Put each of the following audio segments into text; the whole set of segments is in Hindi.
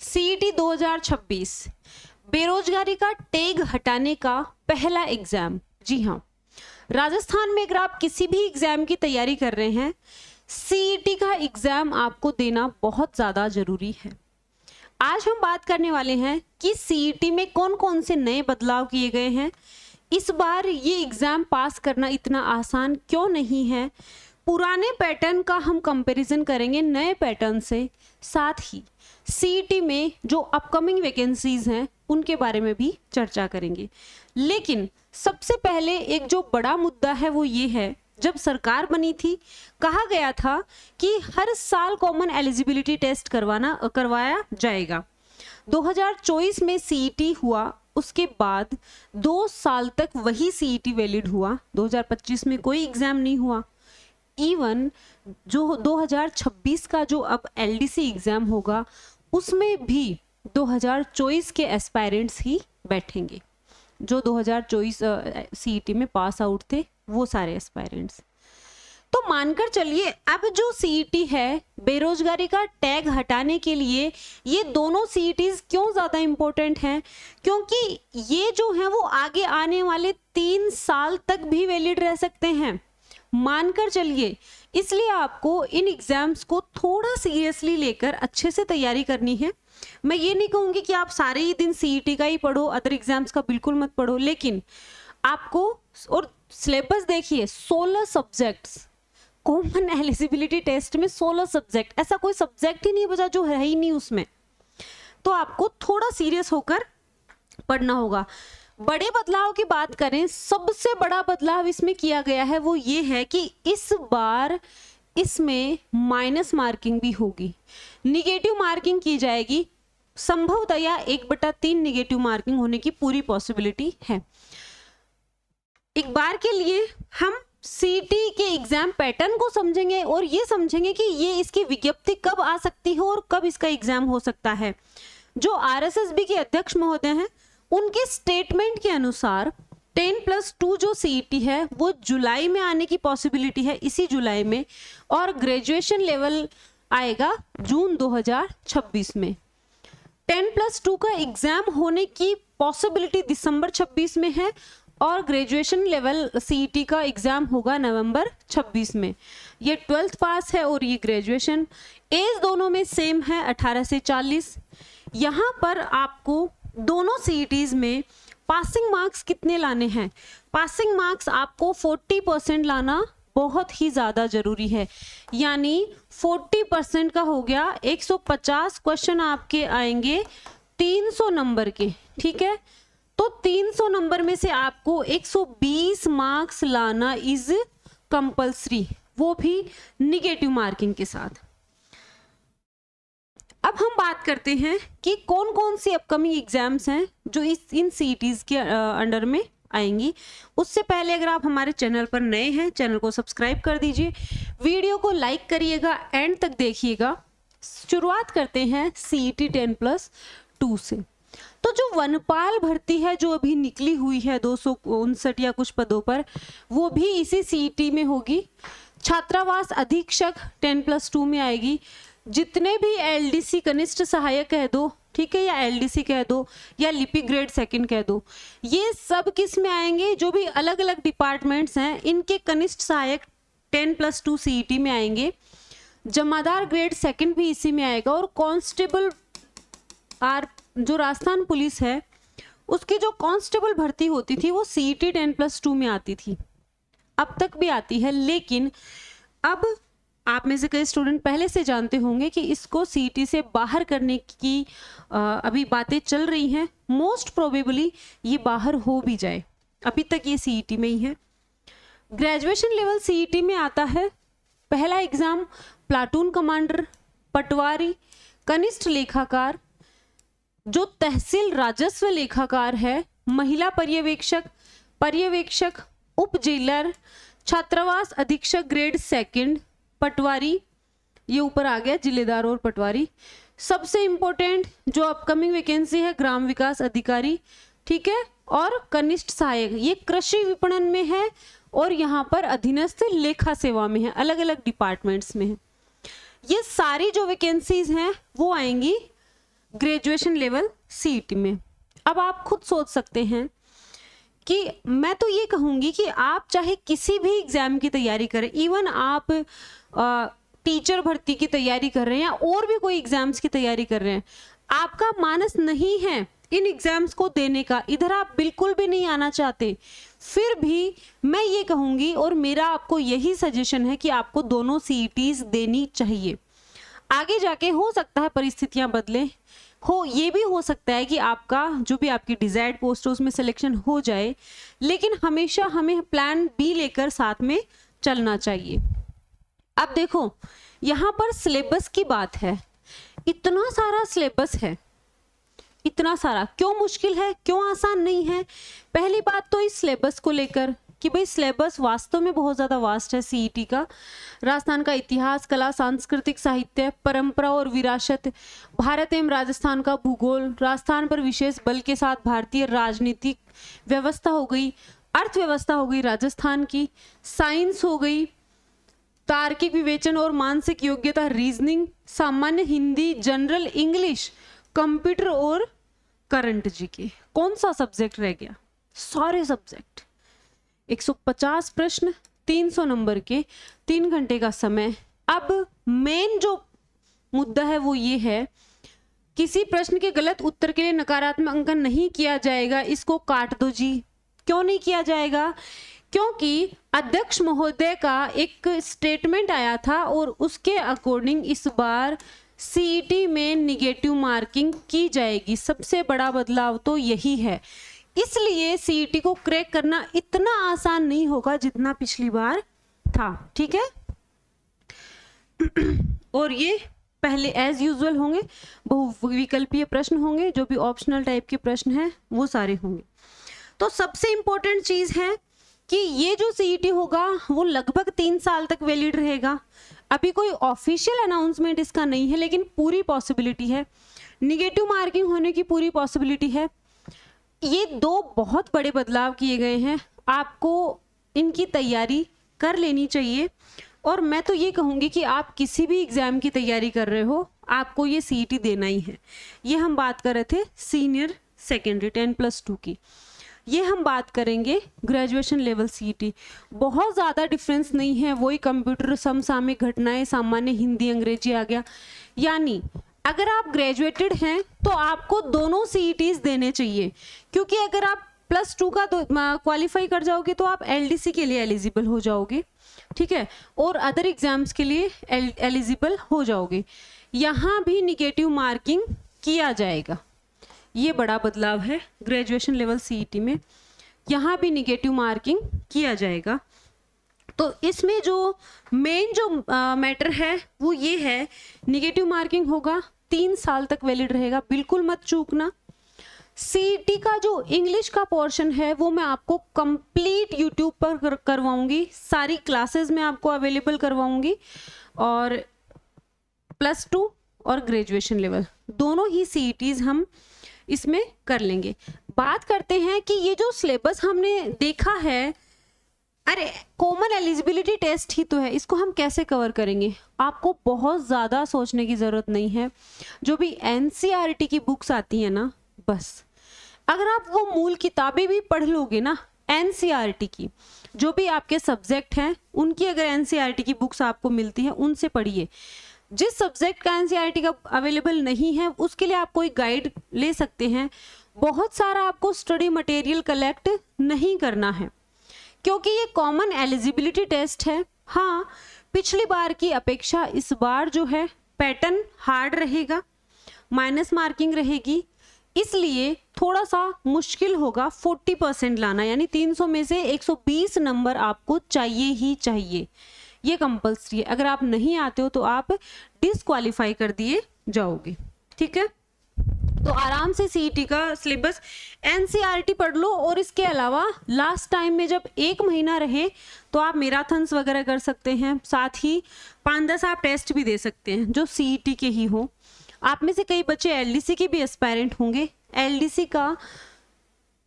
सीईटी 2026 बेरोजगारी का टैग हटाने का पहला एग्जाम। जी हाँ, राजस्थान में अगर आप किसी भी एग्जाम की तैयारी कर रहे हैं, सीईटी का एग्जाम आपको देना बहुत ज्यादा जरूरी है। आज हम बात करने वाले हैं कि सीईटी में कौन कौन से नए बदलाव किए गए हैं, इस बार ये एग्जाम पास करना इतना आसान क्यों नहीं है, पुराने पैटर्न का हम कंपैरिजन करेंगे नए पैटर्न से, साथ ही सीईटी में जो अपकमिंग वैकेंसीज हैं उनके बारे में भी चर्चा करेंगे। लेकिन सबसे पहले एक जो बड़ा मुद्दा है वो ये है, जब सरकार बनी थी कहा गया था कि हर साल कॉमन एलिजिबिलिटी टेस्ट करवाया जाएगा। 2024 में सीईटी हुआ, उसके बाद 2 साल तक वही सीईटी वैलिड हुआ। 2025 में कोई एग्जाम नहीं हुआ। इवन जो 2026 का जो अब एलडीसी एग्जाम होगा उसमें भी 2024 के एस्पायरेंट्स ही बैठेंगे। जो 2024 सीईटी में पास आउट थे वो सारे एस्पायरेंट्स। तो मानकर चलिए अब जो सीईटी है बेरोजगारी का टैग हटाने के लिए, ये दोनों सीईटीज क्यों ज्यादा इंपॉर्टेंट हैं, क्योंकि ये जो है वो आगे आने वाले 3 साल तक भी वैलिड रह सकते हैं। मानकर चलिए, इसलिए आपको इन एग्जाम्स को थोड़ा सीरियसली लेकर अच्छे से तैयारी करनी है। मैं ये नहीं कहूंगी कि आप सारे ही दिन सीईटी का ही पढ़ो, अदर एग्जाम्स का बिल्कुल मत पढ़ो, लेकिन आपको, और सिलेबस देखिए 16 सब्जेक्ट्स, कॉमन एलिजिबिलिटी टेस्ट में 16 सब्जेक्ट, ऐसा कोई सब्जेक्ट ही नहीं बचा जो है ही नहीं उसमें। तो आपको थोड़ा सीरियस होकर पढ़ना होगा। बड़े बदलाव की बात करें, सबसे बड़ा बदलाव इसमें किया गया है वो ये है कि इस बार इसमें माइनस मार्किंग भी होगी, निगेटिव मार्किंग की जाएगी। संभवतया 1/3 निगेटिव मार्किंग होने की पूरी पॉसिबिलिटी है। एक बार के लिए हम सीईटी के एग्जाम पैटर्न को समझेंगे और ये समझेंगे कि ये इसकी विज्ञप्ति कब आ सकती है और कब इसका एग्जाम हो सकता है। जो आरएसएसबी के अध्यक्ष महोदय हैं उनके स्टेटमेंट के अनुसार 10+2 जो सीईटी है वो जुलाई में आने की पॉसिबिलिटी है, इसी जुलाई में, और ग्रेजुएशन लेवल आएगा जून 2026 में। 10+2 का एग्जाम होने की पॉसिबिलिटी दिसंबर 26 में है और ग्रेजुएशन लेवल सीईटी का एग्जाम होगा नवंबर 26 में। ये 12th पास है और ये ग्रेजुएशन। एज दोनों में सेम है, 18 से 40। यहाँ पर आपको दोनों सीईटीज में पासिंग मार्क्स कितने लाने हैं? पासिंग मार्क्स आपको 40% लाना बहुत ही ज्यादा जरूरी है, यानी 40% का हो गया 150 क्वेश्चन आपके आएंगे 300 नंबर के, ठीक है। तो 300 नंबर में से आपको 120 मार्क्स लाना इज कंपल्सरी, वो भी निगेटिव मार्किंग के साथ। अब हम बात करते हैं कि कौन कौन सी अपकमिंग एग्जाम्स हैं जो इन सीईटीज के अंडर में आएंगी। उससे पहले अगर आप हमारे चैनल पर नए हैं, चैनल को सब्सक्राइब कर दीजिए, वीडियो को लाइक करिएगा, एंड तक देखिएगा। शुरुआत करते हैं सीईटी 10+2 से। तो जो वनपाल भर्ती है जो अभी निकली हुई है 259 या कुछ पदों पर, वो भी इसी सीईटी में होगी। छात्रावास अधीक्षक 10+2 में आएगी। जितने भी एलडीसी कनिष्ठ सहायक कह दो, ठीक है, या एलडीसी कह दो या लिपि ग्रेड सेकंड कह दो, ये सब किस में आएंगे? जो भी अलग अलग डिपार्टमेंट्स हैं इनके कनिष्ठ सहायक 10+2 सीईटी में आएंगे। जमादार ग्रेड सेकंड भी इसी में आएगा। और कांस्टेबल जो राजस्थान पुलिस है उसकी जो कांस्टेबल भर्ती होती थी वो सीईटी 10+2 में आती थी, अब तक भी आती है। लेकिन अब आप में से कई स्टूडेंट पहले से जानते होंगे कि इसको सीईटी से बाहर करने की अभी बातें चल रही हैं। मोस्ट प्रोबेबली ये बाहर हो भी जाए, अभी तक ये सीईटी में ही है। ग्रेजुएशन लेवल सीईटी में आता है पहला एग्जाम प्लाटून कमांडर, पटवारी, कनिष्ठ लेखाकार, जो तहसील राजस्व लेखाकार है, महिला पर्यवेक्षक, उप जेलर, छात्रावास अधीक्षक ग्रेड सेकंड, पटवारी, ये ऊपर आ गया जिलेदार और पटवारी। सबसे इंपॉर्टेंट जो अपकमिंग वैकेंसी है ग्राम विकास अधिकारी, ठीक है, और कनिष्ठ सहायक, ये कृषि विपणन में है और यहाँ पर अधीनस्थ लेखा सेवा में है, अलग अलग डिपार्टमेंट्स में है। ये सारी जो वैकेंसीज हैं वो आएंगी ग्रेजुएशन लेवल सीईटी में। अब आप खुद सोच सकते हैं कि मैं तो ये कहूँगी कि आप चाहे किसी भी एग्जाम की तैयारी करें, इवन आप टीचर भर्ती की तैयारी कर रहे हैं या और भी कोई एग्जाम्स की तैयारी कर रहे हैं, आपका मानस नहीं है इन एग्जाम्स को देने का, इधर आप बिल्कुल भी नहीं आना चाहते, फिर भी मैं ये कहूँगी और मेरा आपको यही सजेशन है कि आपको दोनों सीईटीज देनी चाहिए। आगे जाके हो सकता है परिस्थितियां बदलें, ये भी हो सकता है कि आपका जो भी आपकी डिजायर्ड पोस्ट है उसमें सिलेक्शन हो जाए, लेकिन हमेशा हमें प्लान बी लेकर साथ में चलना चाहिए। अब देखो यहाँ पर सिलेबस की बात है, इतना सारा सिलेबस है, इतना सारा, क्यों मुश्किल है, क्यों आसान नहीं है? पहली बात तो इस सिलेबस को लेकर कि भाई सिलेबस वास्तव में बहुत ज़्यादा वास्ट है सीईटी का। राजस्थान का इतिहास, कला, सांस्कृतिक, साहित्य, परंपरा और विरासत, भारत एवं राजस्थान का भूगोल, राजस्थान पर विशेष बल के साथ भारतीय राजनीतिक व्यवस्था हो गई, अर्थव्यवस्था हो गई राजस्थान की, साइंस हो गई, तार्किक विवेचन और मानसिक योग्यता, रीजनिंग, सामान्य हिंदी, जनरल इंग्लिश, कंप्यूटर और करंट जीके। कौन सा सब्जेक्ट रह गया? सारे सब्जेक्ट। 150 प्रश्न, 300 नंबर के, 3 घंटे का समय। अब मेन जो मुद्दा है वो ये है, किसी प्रश्न के गलत उत्तर के लिए नकारात्मक अंकन नहीं किया जाएगा, इसको काट दो जी। क्यों नहीं किया जाएगा? क्योंकि अध्यक्ष महोदय का एक स्टेटमेंट आया था और उसके अकॉर्डिंग इस बार सीईटी में निगेटिव मार्किंग की जाएगी। सबसे बड़ा बदलाव तो यही है, इसलिए सीईटी को क्रैक करना इतना आसान नहीं होगा जितना पिछली बार था, ठीक है। और ये पहले एज यूजुअल होंगे, बहुविकल्पीय प्रश्न होंगे, जो भी ऑप्शनल टाइप के प्रश्न हैं वो सारे होंगे। तो सबसे इंपॉर्टेंट चीज है कि ये जो सीईटी होगा वो लगभग 3 साल तक वैलिड रहेगा। अभी कोई ऑफिशियल अनाउंसमेंट इसका नहीं है, लेकिन पूरी पॉसिबिलिटी है, निगेटिव मार्किंग होने की पूरी पॉसिबिलिटी है। ये 2 बहुत बड़े बदलाव किए गए हैं, आपको इनकी तैयारी कर लेनी चाहिए। और मैं तो ये कहूँगी कि आप किसी भी एग्जाम की तैयारी कर रहे हो, आपको ये सीईटी देना ही है। ये हम बात कर रहे थे सीनियर सेकेंडरी 10+2 की, ये हम बात करेंगे ग्रेजुएशन लेवल सीईटी। बहुत ज़्यादा डिफरेंस नहीं है, वही कंप्यूटर, समसामयिक घटनाएं, सामान्य हिंदी, अंग्रेजी आ गया। यानी अगर आप ग्रेजुएटेड हैं तो आपको दोनों सीईटीज देने चाहिए, क्योंकि अगर आप +2 का क्वालिफाई कर जाओगे तो आप एलडीसी के लिए एलिजिबल हो जाओगे, ठीक है, और अदर एग्जाम्स के लिए एलिजिबल हो जाओगे। यहाँ भी निगेटिव मार्किंग किया जाएगा, ये बड़ा बदलाव है ग्रेजुएशन लेवल सीईटी में, यहाँ भी निगेटिव मार्किंग किया जाएगा। तो इसमें जो मेन जो मैटर है वो ये है, निगेटिव मार्किंग होगा, 3 साल तक वैलिड रहेगा, बिल्कुल मत चूकना। सीईटी का जो इंग्लिश का पोर्शन है वो मैं आपको कंप्लीट यूट्यूब पर करवाऊंगी, सारी क्लासेस में आपको अवेलेबल करवाऊंगी, और +2 और ग्रेजुएशन लेवल दोनों ही सीईटीज हम इसमें कर लेंगे। बात करते हैं कि ये जो सिलेबस हमने देखा है, अरे कॉमन एलिजिबिलिटी टेस्ट ही तो है, इसको हम कैसे कवर करेंगे? आपको बहुत ज़्यादा सोचने की ज़रूरत नहीं है। जो भी एनसीईआरटी की बुक्स आती हैं ना, बस अगर आप वो मूल किताबें भी पढ़ लोगे ना एनसीईआरटी की, जो भी आपके सब्जेक्ट हैं उनकी अगर एनसीईआरटी की बुक्स आपको मिलती हैं उनसे पढ़िए। जिस सब्जेक्ट का एनसीईआरटी का अवेलेबल नहीं है उसके लिए आप कोई गाइड ले सकते हैं। बहुत सारा आपको स्टडी मटेरियल कलेक्ट नहीं करना है, क्योंकि ये कॉमन एलिजिबिलिटी टेस्ट है। हाँ, पिछली बार की अपेक्षा इस बार जो है पैटर्न हार्ड रहेगा, माइनस मार्किंग रहेगी, इसलिए थोड़ा सा मुश्किल होगा 40% लाना, यानी 300 में से 120 नंबर आपको चाहिए ही चाहिए, ये कंपल्सरी है। अगर आप नहीं आते हो तो आप डिस्क्वालीफाई कर दिए जाओगे, ठीक है। तो आराम से सीईटी का सिलेबस एनसीईआरटी पढ़ लो, और इसके अलावा लास्ट टाइम में जब 1 महीना रहे तो आप मैराथन्स वगैरह कर सकते हैं, साथ ही 5-10 आप टेस्ट भी दे सकते हैं जो सीईटी के ही हो। आप में से कई बच्चे एलडीसी के भी एस्पायरेंट होंगे। एलडीसी का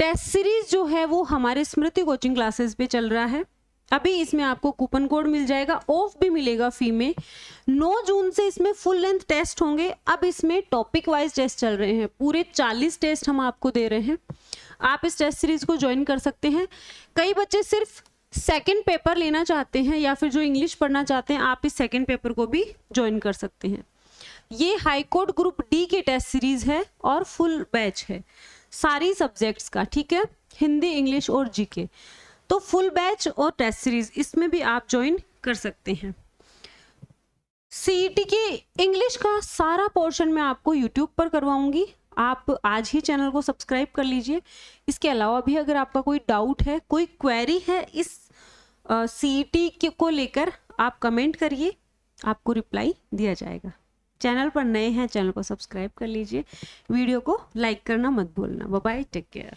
टेस्ट सीरीज जो है वो हमारे स्मृति कोचिंग क्लासेस पे चल रहा है, अभी इसमें आपको कूपन कोड मिल जाएगा, ऑफ भी मिलेगा फी में। 9 जून से इसमें फुल लेंथ टेस्ट होंगे। अब इसमें टॉपिक वाइज टेस्ट चल रहे हैं, पूरे 40 टेस्ट हम आपको दे रहे हैं। आप इस टेस्ट सीरीज को ज्वाइन कर सकते हैं। कई बच्चे सिर्फ सेकंड पेपर लेना चाहते हैं या फिर जो इंग्लिश पढ़ना चाहते हैं, आप इस सेकंड पेपर को भी ज्वाइन कर सकते हैं। ये हाईकोर्ट ग्रुप डी की टेस्ट सीरीज है और फुल बैच है सारी सब्जेक्ट्स का, ठीक है, हिंदी, इंग्लिश और जीके। तो फुल बैच और टेस्ट सीरीज इसमें भी आप ज्वाइन कर सकते हैं। सीईटी के इंग्लिश का सारा पोर्शन मैं आपको यूट्यूब पर करवाऊंगी, आप आज ही चैनल को सब्सक्राइब कर लीजिए। इसके अलावा भी अगर आपका कोई डाउट है, कोई क्वेरी है इस सीईटी को लेकर, आप कमेंट करिए, आपको रिप्लाई दिया जाएगा। चैनल पर नए हैं, चैनल को सब्सक्राइब कर लीजिए, वीडियो को लाइक करना मत भूलना। Bye bye, take care.